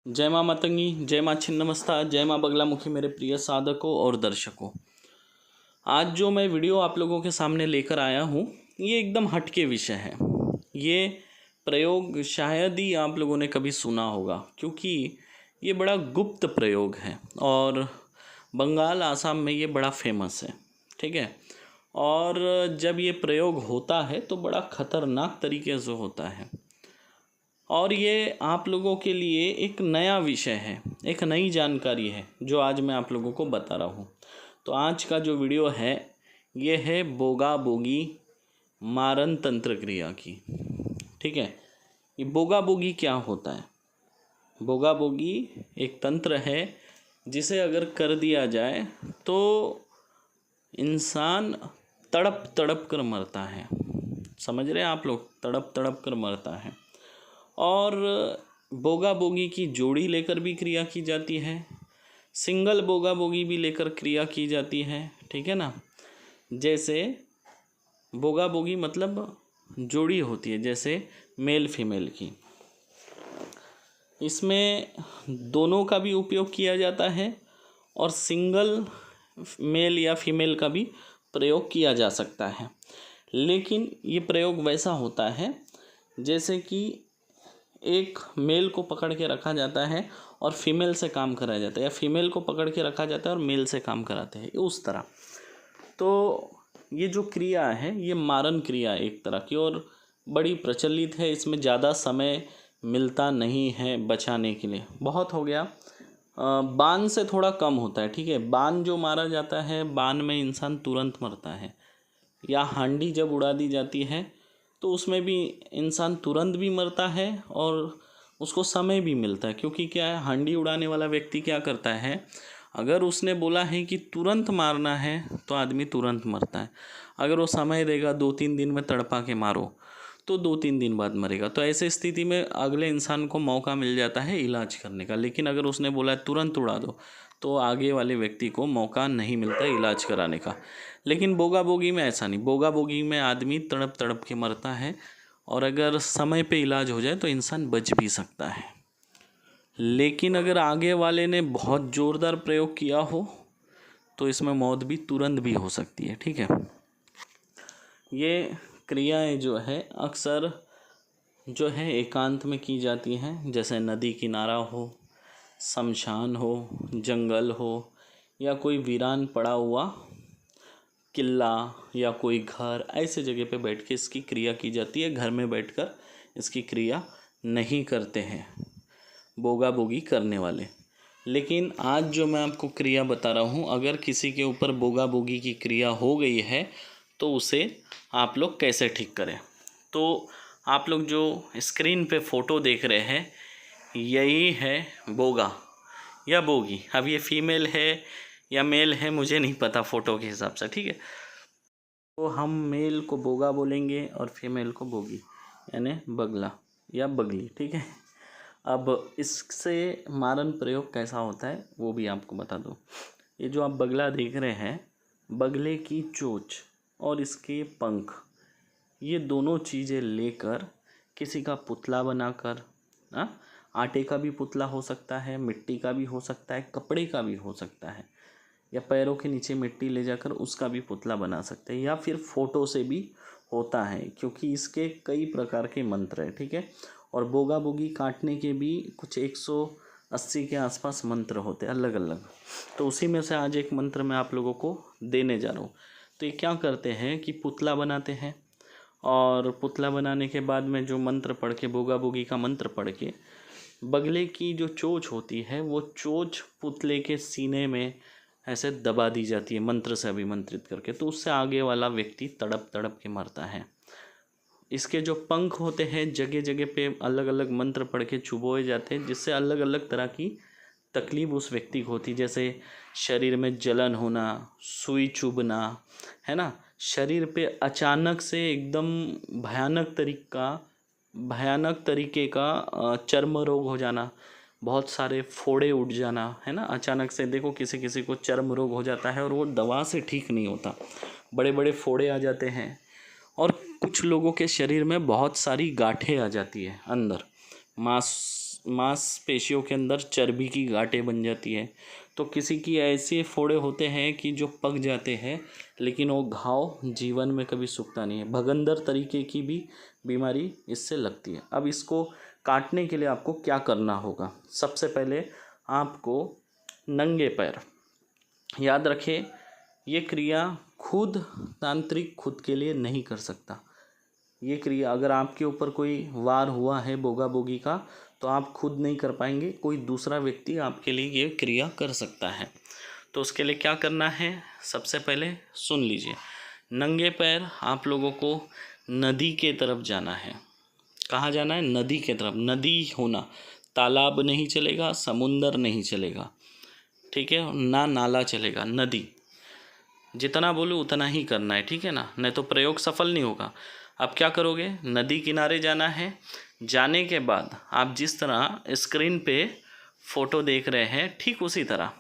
जय माँ मतंगी, जय माँ छिन्नमस्ता, जय माँ बगलामुखी मेरे प्रिय साधकों और दर्शकों। आज जो मैं वीडियो आप लोगों के सामने लेकर आया हूँ, ये एकदम हटके विषय है। ये प्रयोग शायद ही आप लोगों ने कभी सुना होगा, क्योंकि ये बड़ा गुप्त प्रयोग है और बंगाल आसाम में ये बड़ा फेमस है। ठीक है। और जब ये प्रयोग होता है तो बड़ा ख़तरनाक तरीके से होता है और ये आप लोगों के लिए एक नया विषय है, एक नई जानकारी है जो आज मैं आप लोगों को बता रहा हूँ। तो आज का जो वीडियो है ये है बोगा बोगी मारन तंत्र क्रिया की। ठीक है। ये बोगा बोगी क्या होता है? बोगा बोगी एक तंत्र है जिसे अगर कर दिया जाए तो इंसान तड़प तड़प कर मरता है। समझ रहे हैं आप लोग? तड़प तड़प कर मरता है। और बोगा बोगी की जोड़ी लेकर भी क्रिया की जाती है, सिंगल बोगा बोगी भी लेकर क्रिया की जाती है। ठीक है ना। जैसे बोगा बोगी मतलब जोड़ी होती है, जैसे मेल फीमेल की, इसमें दोनों का भी उपयोग किया जाता है और सिंगल मेल या फीमेल का भी प्रयोग किया जा सकता है। लेकिन ये प्रयोग वैसा होता है जैसे कि एक मेल को पकड़ के रखा जाता है और फीमेल से काम कराया जाता है, या फीमेल को पकड़ के रखा जाता है और मेल से काम कराते हैं, उस तरह। तो ये जो क्रिया है ये मारन क्रिया एक तरह की और बड़ी प्रचलित है। इसमें ज़्यादा समय मिलता नहीं है बचाने के लिए, बहुत हो गया। बाण से थोड़ा कम होता है। ठीक है। बाण जो मारा जाता है, बाण में इंसान तुरंत मरता है, या हांडी जब उड़ा दी जाती है तो उसमें भी इंसान तुरंत भी मरता है और उसको समय भी मिलता है। क्योंकि क्या है, हांडी उड़ाने वाला व्यक्ति क्या करता है, अगर उसने बोला है कि तुरंत मारना है तो आदमी तुरंत मरता है। अगर वो समय देगा 2-3 दिन में तड़पा के मारो तो 2-3 दिन बाद मरेगा। तो ऐसे स्थिति में अगले इंसान को मौका मिल जाता है इलाज करने का। लेकिन अगर उसने बोला है तुरंत उड़ा दो तो आगे वाले व्यक्ति को मौका नहीं मिलता इलाज कराने का। लेकिन बोगा बोगी में ऐसा नहीं। बोगा बोगी में आदमी तड़प तड़प के मरता है और अगर समय पे इलाज हो जाए तो इंसान बच भी सकता है। लेकिन अगर आगे वाले ने बहुत ज़ोरदार प्रयोग किया हो तो इसमें मौत भी तुरंत भी हो सकती है। ठीक है। ये क्रियाएं जो है अक्सर जो है एकांत में की जाती हैं, जैसे नदी किनारा हो, शमशान हो, जंगल हो, या कोई वीरान पड़ा हुआ किला या कोई घर, ऐसे जगह पे बैठ के इसकी क्रिया की जाती है। घर में बैठकर इसकी क्रिया नहीं करते हैं बोगा बोगी करने वाले। लेकिन आज जो मैं आपको क्रिया बता रहा हूँ, अगर किसी के ऊपर बोगा बोगी की क्रिया हो गई है तो उसे आप लोग कैसे ठीक करें। तो आप लोग जो स्क्रीन पे फ़ोटो देख रहे हैं यही है बोगा या बोगी। अब ये फीमेल है या मेल है मुझे नहीं पता फ़ोटो के हिसाब से। ठीक है। तो हम मेल को बोगा बोलेंगे और फीमेल को बोगी, यानी बगला या बगली। ठीक है। अब इससे मारन प्रयोग कैसा होता है वो भी आपको बता दूँ। ये जो आप बगला देख रहे हैं, बगले की चोंच और इसके पंख, ये दोनों चीज़ें लेकर किसी का पुतला बनाकर, आटे का भी पुतला हो सकता है, मिट्टी का भी हो सकता है, कपड़े का भी हो सकता है, या पैरों के नीचे मिट्टी ले जाकर उसका भी पुतला बना सकते हैं, या फिर फ़ोटो से भी होता है, क्योंकि इसके कई प्रकार के मंत्र हैं। ठीक है। और बोगा बोगी काटने के भी कुछ 180 के आसपास मंत्र होते हैं अलग अलग। तो उसी में से आज एक मंत्र मैं आप लोगों को देने जा रहा हूँ। तो ये क्या करते हैं कि पुतला बनाते हैं और पुतला बनाने के बाद में जो मंत्र पढ़ के, बोगा बोगी का मंत्र पढ़ के, बगले की जो चोंच होती है वो चोंच पुतले के सीने में ऐसे दबा दी जाती है मंत्र से अभिमंत्रित करके। तो उससे आगे वाला व्यक्ति तड़प तड़प के मरता है। इसके जो पंख होते हैं जगह जगह पे अलग अलग मंत्र पढ़ के चुभोए जाते हैं, जिससे अलग अलग तरह की तकलीफ उस व्यक्ति को होती, जैसे शरीर में जलन होना, सुई चुभना, है ना, शरीर पे अचानक से एकदम भयानक तरीके का चर्म रोग हो जाना, बहुत सारे फोड़े उठ जाना, है ना। अचानक से देखो किसी किसी को चर्म रोग हो जाता है और वो दवा से ठीक नहीं होता, बड़े बड़े फोड़े आ जाते हैं। और कुछ लोगों के शरीर में बहुत सारी गांठें आ जाती है अंदर, मांसपेशियों के अंदर चर्बी की गांठें बन जाती है। तो किसी की ऐसे फोड़े होते हैं कि जो पक जाते हैं, लेकिन वो घाव जीवन में कभी सूखता नहीं है। भगंदर तरीके की भी बीमारी इससे लगती है। अब इसको काटने के लिए आपको क्या करना होगा? सबसे पहले आपको नंगे पैर, याद रखें ये क्रिया खुद तांत्रिक खुद के लिए नहीं कर सकता। ये क्रिया अगर आपके ऊपर कोई वार हुआ है बोगा बोगी का, तो आप खुद नहीं कर पाएंगे, कोई दूसरा व्यक्ति आपके लिए ये क्रिया कर सकता है। तो उसके लिए क्या करना है, सबसे पहले सुन लीजिए। नंगे पैर आप लोगों को नदी के तरफ जाना है। कहाँ जाना है? नदी के तरफ। नदी होना, तालाब नहीं चलेगा, समुंदर नहीं चलेगा, ठीक है ना, नाला चलेगा, नदी। जितना बोलूँ उतना ही करना है, ठीक है ना, नहीं तो प्रयोग सफल नहीं होगा। अब क्या करोगे? नदी किनारे जाना है। जाने के बाद आप जिस तरह स्क्रीन पे फोटो देख रहे हैं, ठीक उसी तरह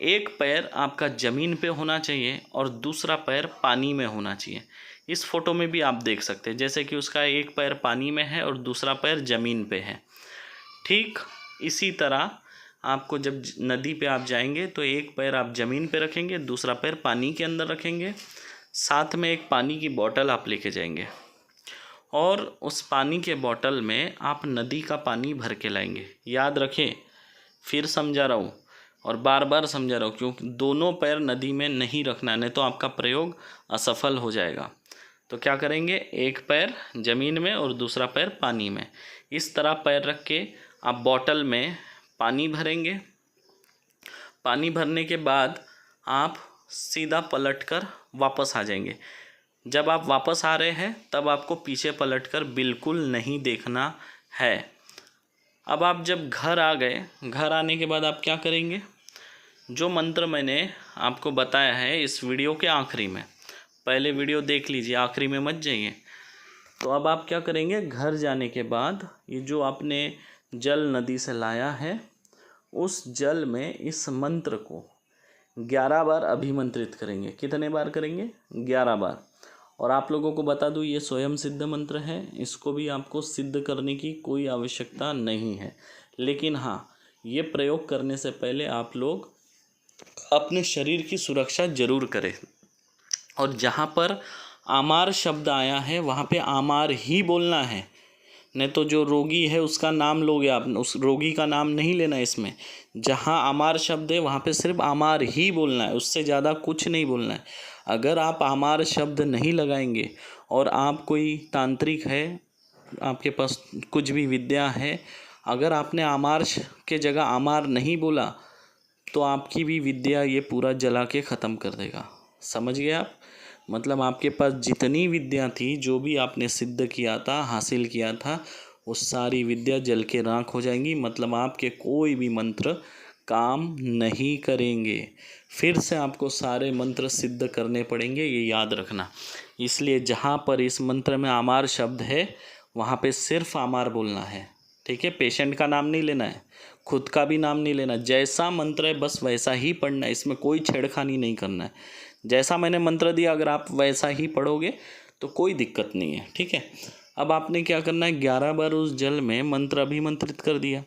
एक पैर आपका ज़मीन पे होना चाहिए और दूसरा पैर पानी में होना चाहिए। इस फोटो में भी आप देख सकते हैं, जैसे कि उसका एक पैर पानी में है और दूसरा पैर ज़मीन पे है। ठीक इसी तरह आपको जब नदी पे आप जाएंगे तो एक पैर आप ज़मीन पे रखेंगे, दूसरा पैर पानी के अंदर रखेंगे। साथ में एक पानी की बोतल आप लेके जाएंगे और उस पानी के बोतल में आप नदी का पानी भर के लाएंगे। याद रखें, फिर समझा रहा हूँ और बार बार समझा रहा हूँ, क्योंकि दोनों पैर नदी में नहीं रखना, नहीं तो आपका प्रयोग असफल हो जाएगा। तो क्या करेंगे? एक पैर ज़मीन में और दूसरा पैर पानी में। इस तरह पैर रख के आप बोतल में पानी भरेंगे। पानी भरने के बाद आप सीधा पलटकर वापस आ जाएंगे। जब आप वापस आ रहे हैं तब आपको पीछे पलटकर बिल्कुल नहीं देखना है। अब आप जब घर आ गए, घर आने के बाद आप क्या करेंगे? जो मंत्र मैंने आपको बताया है इस वीडियो के आखिरी में, पहले वीडियो देख लीजिए, आखिरी में मत जाइए। तो अब आप क्या करेंगे? घर जाने के बाद ये जो आपने जल नदी से लाया है, उस जल में इस मंत्र को 11 बार अभिमंत्रित करेंगे। कितने बार करेंगे? 11 बार। और आप लोगों को बता दूं, ये स्वयं सिद्ध मंत्र है, इसको भी आपको सिद्ध करने की कोई आवश्यकता नहीं है। लेकिन हाँ, ये प्रयोग करने से पहले आप लोग अपने शरीर की सुरक्षा जरूर करें। और जहाँ पर आमार शब्द आया है वहाँ पे आमार ही बोलना है, नहीं तो जो रोगी है उसका नाम लोगे आप, उस रोगी का नाम नहीं लेना इसमें। जहाँ आमार शब्द है वहाँ पे सिर्फ आमार ही बोलना है, उससे ज़्यादा कुछ नहीं बोलना है। अगर आप आमार शब्द नहीं लगाएंगे और आप कोई तांत्रिक है, आपके पास कुछ भी विद्या है, अगर आपने आमार के जगह आमार नहीं बोला तो आपकी भी विद्या ये पूरा जला के ख़त्म कर देगा। समझ गए आप? मतलब आपके पास जितनी विद्या थी, जो भी आपने सिद्ध किया था, हासिल किया था, वो सारी विद्या जल के राख हो जाएंगी। मतलब आपके कोई भी मंत्र काम नहीं करेंगे। फिर से आपको सारे मंत्र सिद्ध करने पड़ेंगे, ये याद रखना। इसलिए जहाँ पर इस मंत्र में आमार शब्द है वहाँ पे सिर्फ आमार बोलना है, ठीक है? पेशेंट का नाम नहीं लेना है, खुद का भी नाम नहीं लेना। जैसा मंत्र है बस वैसा ही पढ़ना है, इसमें कोई छेड़खानी नहीं करना है। जैसा मैंने मंत्र दिया अगर आप वैसा ही पढ़ोगे तो कोई दिक्कत नहीं है, ठीक है? अब आपने क्या करना है? 11 बार उस जल में मंत्र अभिमंत्रित कर दिया।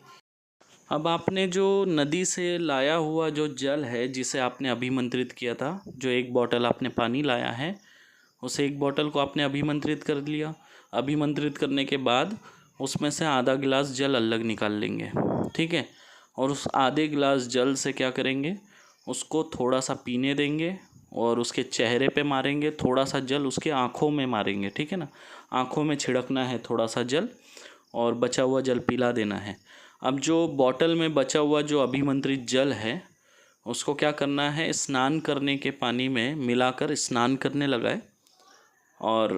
अब आपने जो नदी से लाया हुआ जो जल है जिसे आपने अभिमंत्रित किया था, जो एक बोतल आपने पानी लाया है, उस एक बोतल को आपने अभिमंत्रित कर लिया। अभिमंत्रित करने के बाद उसमें से आधा गिलास जल अलग निकाल लेंगे, ठीक है? और उस आधे गिलास जल से क्या करेंगे? उसको थोड़ा सा पीने देंगे और उसके चेहरे पे मारेंगे। थोड़ा सा जल उसके आँखों में मारेंगे, ठीक है ना? आँखों में छिड़कना है थोड़ा सा जल और बचा हुआ जल पिला देना है। अब जो बोतल में बचा हुआ जो अभिमंत्रित जल है उसको क्या करना है? स्नान करने के पानी में मिलाकर स्नान करने लगाए और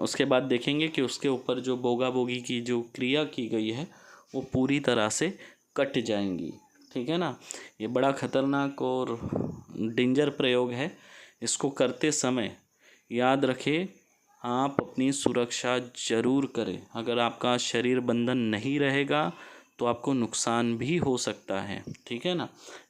उसके बाद देखेंगे कि उसके ऊपर जो बोगा बोगी की जो क्रिया की गई है वो पूरी तरह से कट जाएंगी, ठीक है ना? ये बड़ा खतरनाक और डेंजर प्रयोग है। इसको करते समय याद रखें, आप अपनी सुरक्षा ज़रूर करें। अगर आपका शरीर बंधन नहीं रहेगा तो आपको नुकसान भी हो सकता है, ठीक है ना?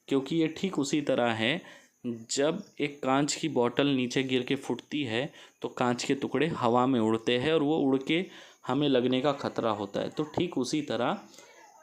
क्योंकि ये ठीक उसी तरह है, जब एक कांच की बोतल नीचे गिर के फूटती है तो कांच के टुकड़े हवा में उड़ते हैं और वो उड़ के हमें लगने का खतरा होता है। तो ठीक उसी तरह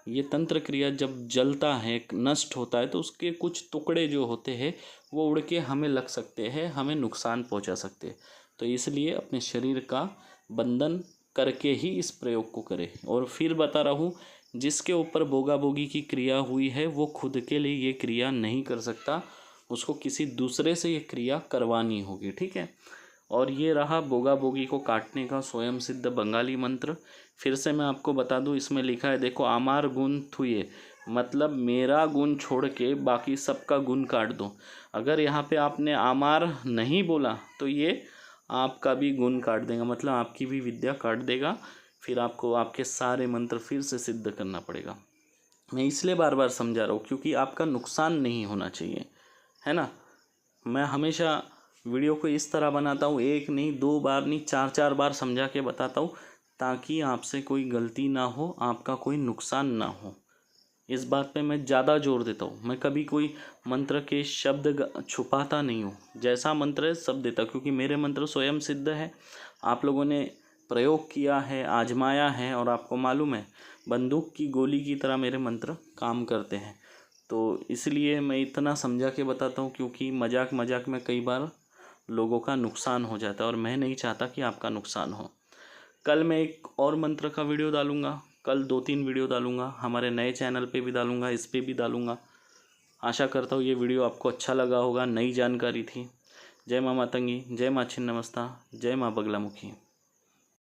ये तंत्र क्रिया जब जलता है, नष्ट होता है, तो उसके कुछ टुकड़े जो होते हैं वो उड़ के हमें लग सकते हैं, हमें नुकसान पहुंचा सकते हैं। तो इसलिए अपने शरीर का बंधन करके ही इस प्रयोग को करें। और फिर बता रहा हूँ, जिसके ऊपर बोगा बोगी की क्रिया हुई है वो खुद के लिए ये क्रिया नहीं कर सकता, उसको किसी दूसरे से ये क्रिया करवानी होगी, ठीक है। और ये रहा बोगा बोगी को काटने का स्वयं सिद्ध बंगाली मंत्र। फिर से मैं आपको बता दूं, इसमें लिखा है, देखो, आमार गुण थुए, मतलब मेरा गुण छोड़ के बाकी सबका गुण काट दो। अगर यहाँ पे आपने आमार नहीं बोला तो ये आपका भी गुण काट देगा, मतलब आपकी भी विद्या काट देगा। फिर आपको आपके सारे मंत्र फिर से सिद्ध करना पड़ेगा। मैं इसलिए बार बार समझा रहा हूँ क्योंकि आपका नुकसान नहीं होना चाहिए, है ना। मैं हमेशा वीडियो को इस तरह बनाता हूँ, एक नहीं, दो बार नहीं, चार चार बार समझा के बताता हूँ, ताकि आपसे कोई गलती ना हो, आपका कोई नुकसान ना हो। इस बात पे मैं ज़्यादा जोर देता हूँ। मैं कभी कोई मंत्र के शब्द छुपाता नहीं हूँ, जैसा मंत्र है सब देता, क्योंकि मेरे मंत्र स्वयं सिद्ध है। आप लोगों ने प्रयोग किया है, आजमाया है, और आपको मालूम है बंदूक की गोली की तरह मेरे मंत्र काम करते हैं। तो इसलिए मैं इतना समझा के बताता हूँ, क्योंकि मजाक मजाक में कई बार लोगों का नुकसान हो जाता है और मैं नहीं चाहता कि आपका नुकसान हो। कल मैं एक और मंत्र का वीडियो डालूँगा, कल 2-3 वीडियो डालूँगा, हमारे नए चैनल पे भी डालूँगा, इस पे भी डालूँगा। आशा करता हूँ ये वीडियो आपको अच्छा लगा होगा, नई जानकारी थी। जय माँ मातंगी, जय माँ छिन्नमस्ता, जय माँ बगलामुखी।